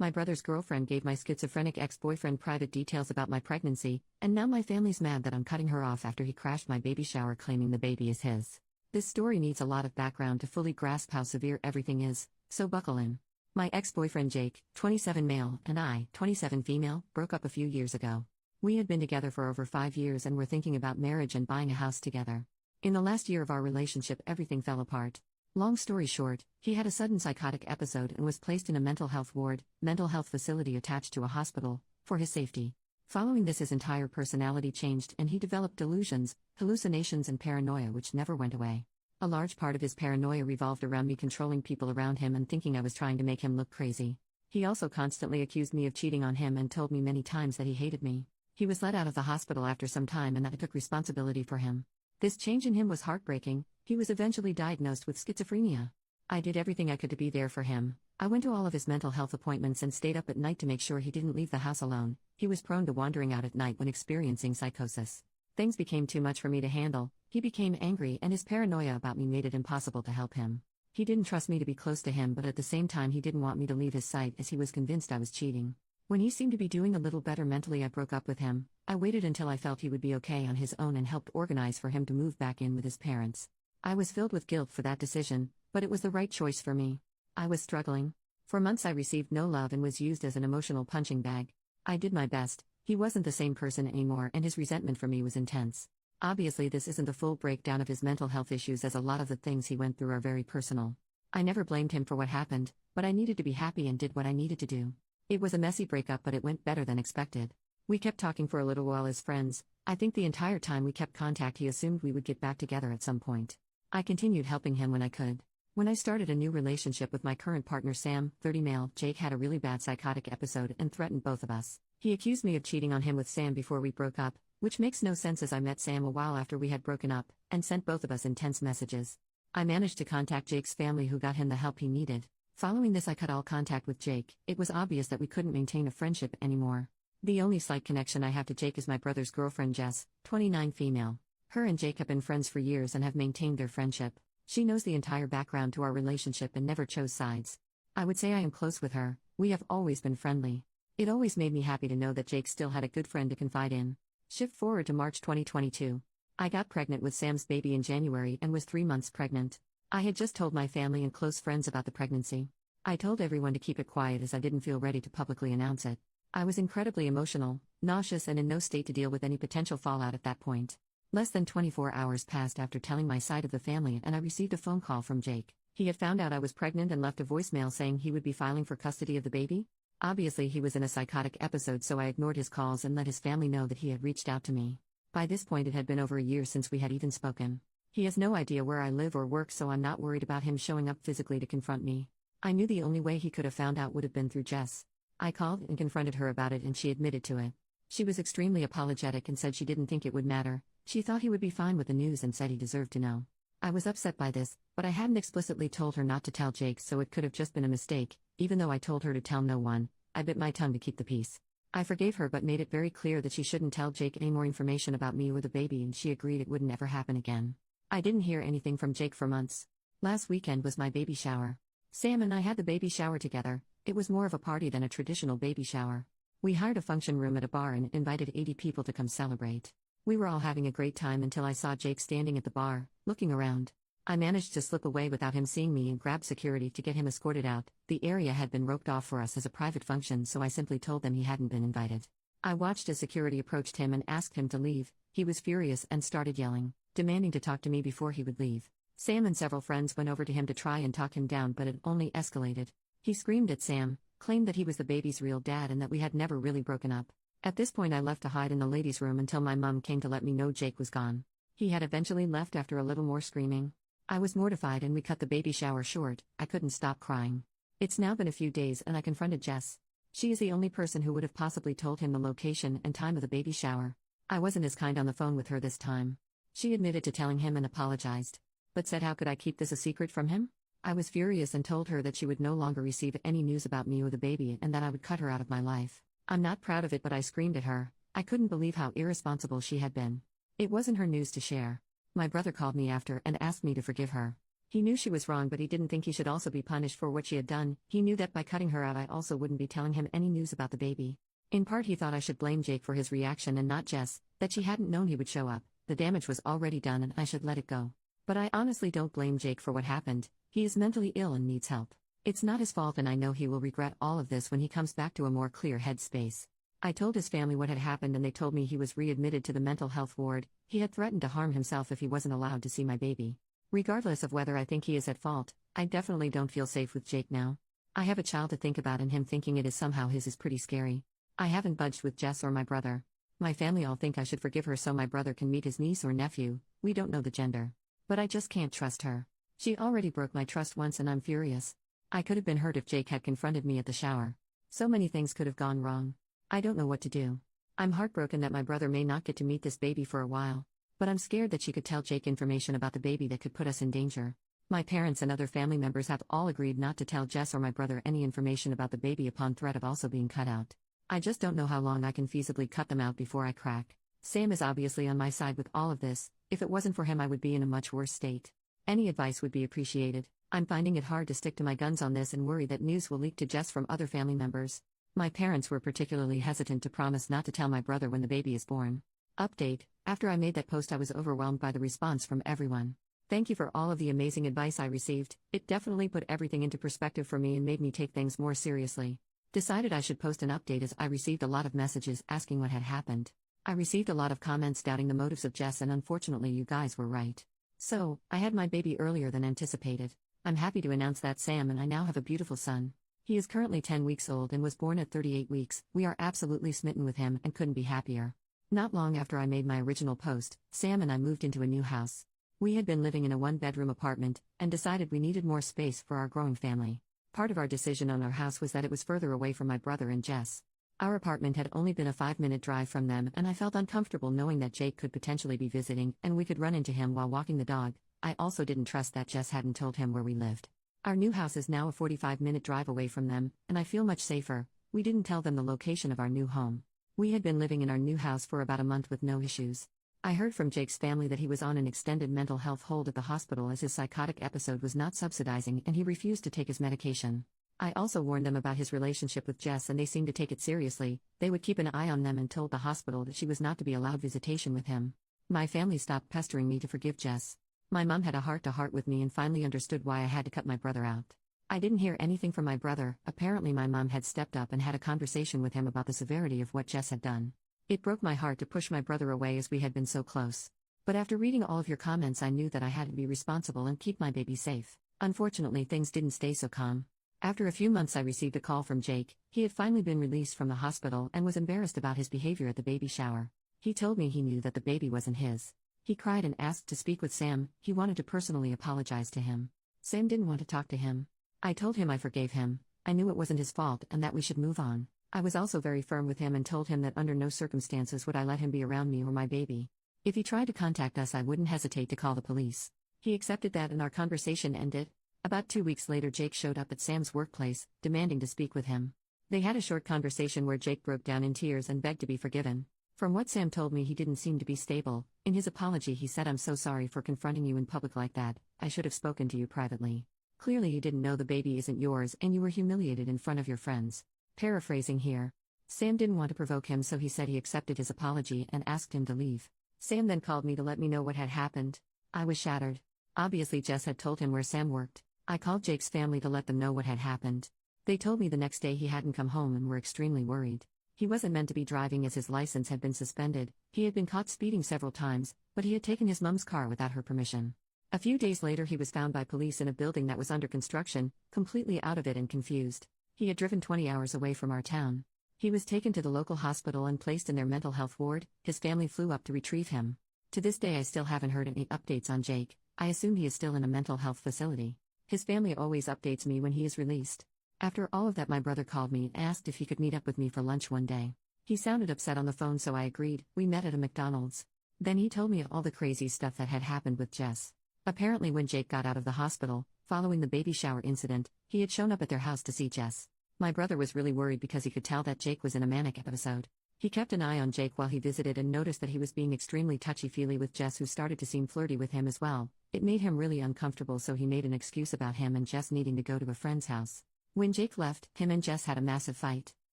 My brother's girlfriend gave my schizophrenic ex-boyfriend private details about my pregnancy, and now my family's mad that I'm cutting her off after he crashed my baby shower claiming the baby is his. This story needs a lot of background to fully grasp how severe everything is, so buckle in. My ex-boyfriend Jake, 27 male, and I, 27 female, broke up a few years ago. We had been together for over 5 years and were thinking about marriage and buying a house together. In the last year of our relationship, everything fell apart. Long story short, he had a sudden psychotic episode and was placed in a mental health ward, mental health facility attached to a hospital, for his safety. Following this, his entire personality changed and he developed delusions, hallucinations and paranoia which never went away. A large part of his paranoia revolved around me controlling people around him and thinking I was trying to make him look crazy. He also constantly accused me of cheating on him and told me many times that he hated me. He was let out of the hospital after some time and I took responsibility for him. This change in him was heartbreaking. He was eventually diagnosed with schizophrenia. I did everything I could to be there for him. I went to all of his mental health appointments and stayed up at night to make sure he didn't leave the house alone. He was prone to wandering out at night when experiencing psychosis. Things became too much for me to handle. He became angry and his paranoia about me made it impossible to help him. He didn't trust me to be close to him, but at the same time he didn't want me to leave his sight as he was convinced I was cheating. When he seemed to be doing a little better mentally, I broke up with him. I waited until I felt he would be okay on his own and helped organize for him to move back in with his parents. I was filled with guilt for that decision, but it was the right choice for me. I was struggling. For months I received no love and was used as an emotional punching bag. I did my best. He wasn't the same person anymore and his resentment for me was intense. Obviously this isn't the full breakdown of his mental health issues, as a lot of the things he went through are very personal. I never blamed him for what happened, but I needed to be happy and did what I needed to do. It was a messy breakup, but it went better than expected. We kept talking for a little while as friends. I think the entire time we kept contact he assumed we would get back together at some point. I continued helping him when I could. When I started a new relationship with my current partner Sam, 30 male, Jake had a really bad psychotic episode and threatened both of us. He accused me of cheating on him with Sam before we broke up, which makes no sense as I met Sam a while after we had broken up, and sent both of us intense messages. I managed to contact Jake's family, who got him the help he needed. Following this, I cut all contact with Jake. It was obvious that we couldn't maintain a friendship anymore. The only slight connection I have to Jake is my brother's girlfriend Jess, 29 female. Her and Jake have been friends for years and have maintained their friendship. She knows the entire background to our relationship and never chose sides. I would say I am close with her. We have always been friendly. It always made me happy to know that Jake still had a good friend to confide in. Shift forward to March 2022. I got pregnant with Sam's baby in January and was 3 months pregnant. I had just told my family and close friends about the pregnancy. I told everyone to keep it quiet as I didn't feel ready to publicly announce it. I was incredibly emotional, nauseous, and in no state to deal with any potential fallout at that point. Less than 24 hours passed after telling my side of the family and I received a phone call from Jake. He had found out I was pregnant and left a voicemail saying he would be filing for custody of the baby. Obviously he was in a psychotic episode, so I ignored his calls and let his family know that he had reached out to me. By this point it had been over a year since we had even spoken. He has no idea where I live or work, so I'm not worried about him showing up physically to confront me. I knew the only way he could have found out would have been through Jess. I called and confronted her about it and she admitted to it. She was extremely apologetic and said she didn't think it would matter. She thought he would be fine with the news and said he deserved to know. I was upset by this, but I hadn't explicitly told her not to tell Jake, so it could have just been a mistake. Even though I told her to tell no one, I bit my tongue to keep the peace. I forgave her but made it very clear that she shouldn't tell Jake any more information about me or the baby, and she agreed it wouldn't ever happen again. I didn't hear anything from Jake for months. Last weekend was my baby shower. Sam and I had the baby shower together. It was more of a party than a traditional baby shower. We hired a function room at a bar and invited 80 people to come celebrate. We were all having a great time until I saw Jake standing at the bar, looking around. I managed to slip away without him seeing me and grabbed security to get him escorted out. The area had been roped off for us as a private function, so I simply told them he hadn't been invited. I watched as security approached him and asked him to leave. He was furious and started yelling, demanding to talk to me before he would leave. Sam and several friends went over to him to try and talk him down, but it only escalated. He screamed at Sam, claimed that he was the baby's real dad and that we had never really broken up. At this point I left to hide in the ladies' room until my mom came to let me know Jake was gone. He had eventually left after a little more screaming. I was mortified and we cut the baby shower short. I couldn't stop crying. It's now been a few days and I confronted Jess. She is the only person who would have possibly told him the location and time of the baby shower. I wasn't as kind on the phone with her this time. She admitted to telling him and apologized, but said how could I keep this a secret from him? I was furious and told her that she would no longer receive any news about me or the baby and that I would cut her out of my life. I'm not proud of it, but I screamed at her. I couldn't believe how irresponsible she had been. It wasn't her news to share. My brother called me after and asked me to forgive her. He knew she was wrong, but he didn't think he should also be punished for what she had done. He knew that by cutting her out, I also wouldn't be telling him any news about the baby. In part, he thought I should blame Jake for his reaction and not Jess, that she hadn't known he would show up. The damage was already done and I should let it go. But I honestly don't blame Jake for what happened. He is mentally ill and needs help. It's not his fault, and I know he will regret all of this when he comes back to a more clear headspace. I told his family what had happened and they told me he was readmitted to the mental health ward. He had threatened to harm himself if he wasn't allowed to see my baby. Regardless of whether I think he is at fault, I definitely don't feel safe with Jake now. I have a child to think about, and him thinking it is somehow his is pretty scary. I haven't budged with Jess or my brother. My family all think I should forgive her so my brother can meet his niece or nephew. We don't know the gender. But I just can't trust her. She already broke my trust once and I'm furious. I could have been hurt if Jake had confronted me at the shower. So many things could have gone wrong. I don't know what to do. I'm heartbroken that my brother may not get to meet this baby for a while. But I'm scared that she could tell Jake information about the baby that could put us in danger. My parents and other family members have all agreed not to tell Jess or my brother any information about the baby upon threat of also being cut out. I just don't know how long I can feasibly cut them out before I crack. Sam is obviously on my side with all of this. If it wasn't for him, I would be in a much worse state. Any advice would be appreciated. I'm finding it hard to stick to my guns on this and worry that news will leak to Jess from other family members. My parents were particularly hesitant to promise not to tell my brother when the baby is born. Update: after I made that post, I was overwhelmed by the response from everyone. Thank you for all of the amazing advice I received. It definitely put everything into perspective for me and made me take things more seriously. Decided I should post an update as I received a lot of messages asking what had happened. I received a lot of comments doubting the motives of Jess, and unfortunately you guys were right. So, I had my baby earlier than anticipated. I'm happy to announce that Sam and I now have a beautiful son. He is currently 10 weeks old and was born at 38 weeks. We are absolutely smitten with him and couldn't be happier. Not long after I made my original post, Sam and I moved into a new house. We had been living in a one-bedroom apartment and decided we needed more space for our growing family. Part of our decision on our house was that it was further away from my brother and Jess. Our apartment had only been a 5-minute drive from them, and I felt uncomfortable knowing that Jake could potentially be visiting and we could run into him while walking the dog. I also didn't trust that Jess hadn't told him where we lived. Our new house is now a 45-minute drive away from them, and I feel much safer. We didn't tell them the location of our new home. We had been living in our new house for about a month with no issues. I heard from Jake's family that he was on an extended mental health hold at the hospital as his psychotic episode was not subsidizing and he refused to take his medication. I also warned them about his relationship with Jess and they seemed to take it seriously. They would keep an eye on them and told the hospital that she was not to be allowed visitation with him. My family stopped pestering me to forgive Jess. My mom had a heart-to-heart with me and finally understood why I had to cut my brother out. I didn't hear anything from my brother. Apparently my mom had stepped up and had a conversation with him about the severity of what Jess had done. It broke my heart to push my brother away as we had been so close. But after reading all of your comments, I knew that I had to be responsible and keep my baby safe. Unfortunately, things didn't stay so calm. After a few months, I received a call from Jake. He had finally been released from the hospital and was embarrassed about his behavior at the baby shower. He told me he knew that the baby wasn't his. He cried and asked to speak with Sam. He wanted to personally apologize to him. Sam didn't want to talk to him. I told him I forgave him. I knew it wasn't his fault and that we should move on. I was also very firm with him and told him that under no circumstances would I let him be around me or my baby. If he tried to contact us, I wouldn't hesitate to call the police. He accepted that and our conversation ended. About 2 weeks later, Jake showed up at Sam's workplace, demanding to speak with him. They had a short conversation where Jake broke down in tears and begged to be forgiven. From what Sam told me, he didn't seem to be stable. In his apology, he said, "I'm so sorry for confronting you in public like that. I should have spoken to you privately. Clearly you didn't know the baby isn't yours and you were humiliated in front of your friends." Paraphrasing here. Sam didn't want to provoke him, so he said he accepted his apology and asked him to leave. Sam then called me to let me know what had happened. I was shattered. Obviously Jess had told him where Sam worked. I called Jake's family to let them know what had happened. They told me the next day he hadn't come home and were extremely worried. He wasn't meant to be driving as his license had been suspended. He had been caught speeding several times, but he had taken his mom's car without her permission. A few days later, he was found by police in a building that was under construction, completely out of it and confused. He had driven 20 hours away from our town. He was taken to the local hospital and placed in their mental health ward. His family flew up to retrieve him. To this day, I still haven't heard any updates on Jake. I assume he is still in a mental health facility. His family always updates me when he is released. After all of that, my brother called me and asked if he could meet up with me for lunch one day. He sounded upset on the phone, so I agreed. We met at a McDonald's. Then he told me all the crazy stuff that had happened with Jess. Apparently when Jake got out of the hospital, following the baby shower incident, he had shown up at their house to see Jess. My brother was really worried because he could tell that Jake was in a manic episode. He kept an eye on Jake while he visited and noticed that he was being extremely touchy-feely with Jess, who started to seem flirty with him as well. It made him really uncomfortable, so he made an excuse about him and Jess needing to go to a friend's house. When Jake left, him and Jess had a massive fight.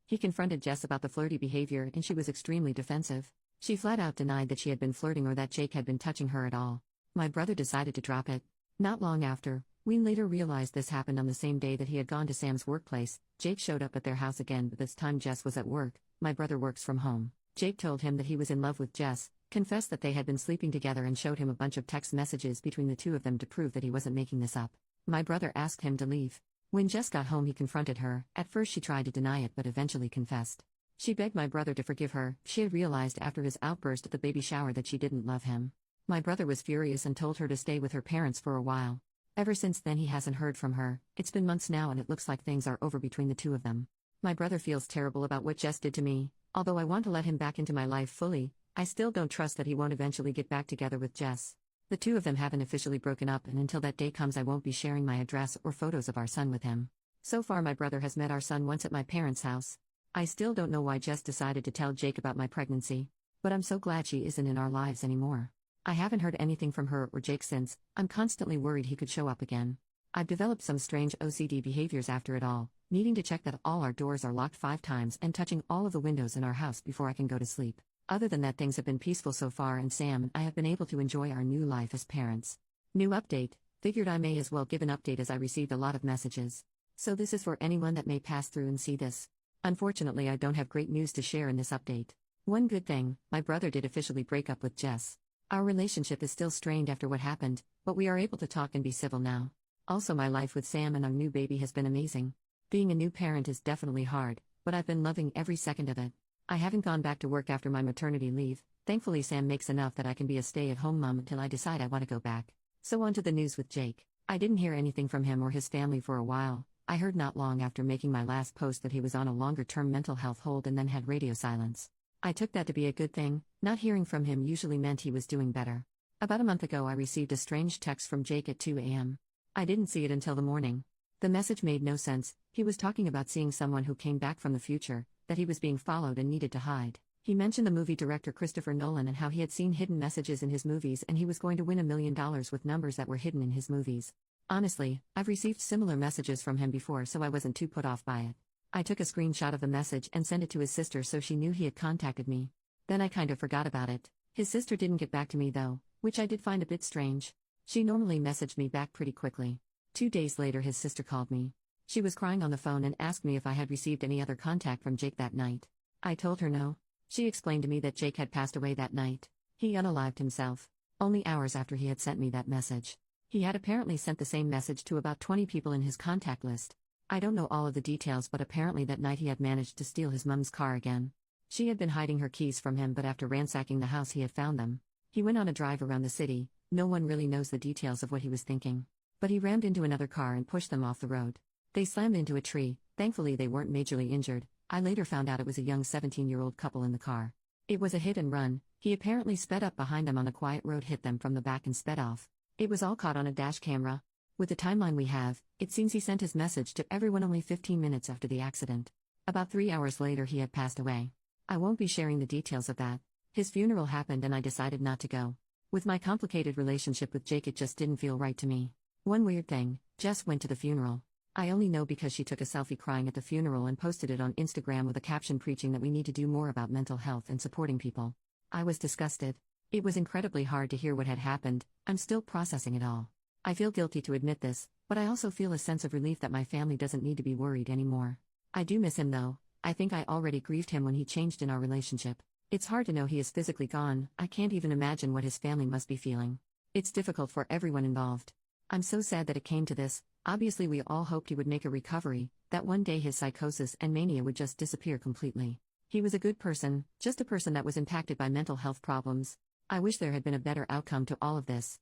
He confronted Jess about the flirty behavior and she was extremely defensive. She flat out denied that she had been flirting or that Jake had been touching her at all. My brother decided to drop it. Not long after, we later realized this happened on the same day that he had gone to Sam's workplace. Jake showed up at their house again, but this time Jess was at work. My brother works from home. Jake told him that he was in love with Jess, confessed that they had been sleeping together, and showed him a bunch of text messages between the two of them to prove that he wasn't making this up. My brother asked him to leave. When Jess got home, he confronted her. At first she tried to deny it but eventually confessed. She begged my brother to forgive her. She had realized after his outburst at the baby shower that she didn't love him. My brother was furious and told her to stay with her parents for a while. Ever since then he hasn't heard from her. It's been months now and it looks like things are over between the two of them. My brother feels terrible about what Jess did to me. Although I want to let him back into my life fully, I still don't trust that he won't eventually get back together with Jess. The two of them haven't officially broken up, and until that day comes I won't be sharing my address or photos of our son with him. So far my brother has met our son once at my parents' house. I still don't know why Jess decided to tell Jake about my pregnancy. But I'm so glad she isn't in our lives anymore. I haven't heard anything from her or Jake since. I'm constantly worried he could show up again. I've developed some strange OCD behaviors after it all, needing to check that all our doors are locked 5 times and touching all of the windows in our house before I can go to sleep. Other than that, things have been peaceful so far, and Sam and I have been able to enjoy our new life as parents. New update. Figured I may as well give an update as I received a lot of messages. So this is for anyone that may pass through and see this. Unfortunately, I don't have great news to share in this update. One good thing, my brother did officially break up with Jess. Our relationship is still strained after what happened, but we are able to talk and be civil now. Also, my life with Sam and our new baby has been amazing. Being a new parent is definitely hard, but I've been loving every second of it. I haven't gone back to work after my maternity leave. Thankfully, Sam makes enough that I can be a stay-at-home mom until I decide I want to go back. So on to the news with Jake. I didn't hear anything from him or his family for a while. I heard not long after making my last post that he was on a longer-term mental health hold and then had radio silence. I took that to be a good thing. Not hearing from him usually meant he was doing better. About a month ago I received a strange text from Jake at 2 a.m. I didn't see it until the morning. The message made no sense. He was talking about seeing someone who came back from the future, that he was being followed and needed to hide. He mentioned the movie director Christopher Nolan and how he had seen hidden messages in his movies and he was going to win $1 million with numbers that were hidden in his movies. Honestly, I've received similar messages from him before, so I wasn't too put off by it. I took a screenshot of the message and sent it to his sister so she knew he had contacted me. Then I kind of forgot about it. His sister didn't get back to me though, which I did find a bit strange. She normally messaged me back pretty quickly. 2 days later his sister called me. She was crying on the phone and asked me if I had received any other contact from Jake that night. I told her no. She explained to me that Jake had passed away that night. He unalived himself. Only hours after he had sent me that message. He had apparently sent the same message to about 20 people in his contact list. I don't know all of the details, but apparently that night he had managed to steal his mom's car again. She had been hiding her keys from him, but after ransacking the house he had found them. He went on a drive around the city. No one really knows the details of what he was thinking. But he rammed into another car and pushed them off the road. They slammed into a tree. Thankfully they weren't majorly injured. I later found out it was a young 17-year-old couple in the car. It was a hit and run. He apparently sped up behind them on a quiet road, hit them from the back and sped off. It was all caught on a dash camera. With the timeline we have, it seems he sent his message to everyone only 15 minutes after the accident. About 3 hours later he had passed away. I won't be sharing the details of that. His funeral happened and I decided not to go. With my complicated relationship with Jake, it just didn't feel right to me. One weird thing, Jess went to the funeral. I only know because she took a selfie crying at the funeral and posted it on Instagram with a caption preaching that we need to do more about mental health and supporting people. I was disgusted. It was incredibly hard to hear what had happened. I'm still processing it all. I feel guilty to admit this, but I also feel a sense of relief that my family doesn't need to be worried anymore. I do miss him though. I think I already grieved him when he changed in our relationship. It's hard to know he is physically gone. I can't even imagine what his family must be feeling. It's difficult for everyone involved. I'm so sad that it came to this. Obviously we all hoped he would make a recovery, that one day his psychosis and mania would just disappear completely. He was a good person, just a person that was impacted by mental health problems. I wish there had been a better outcome to all of this.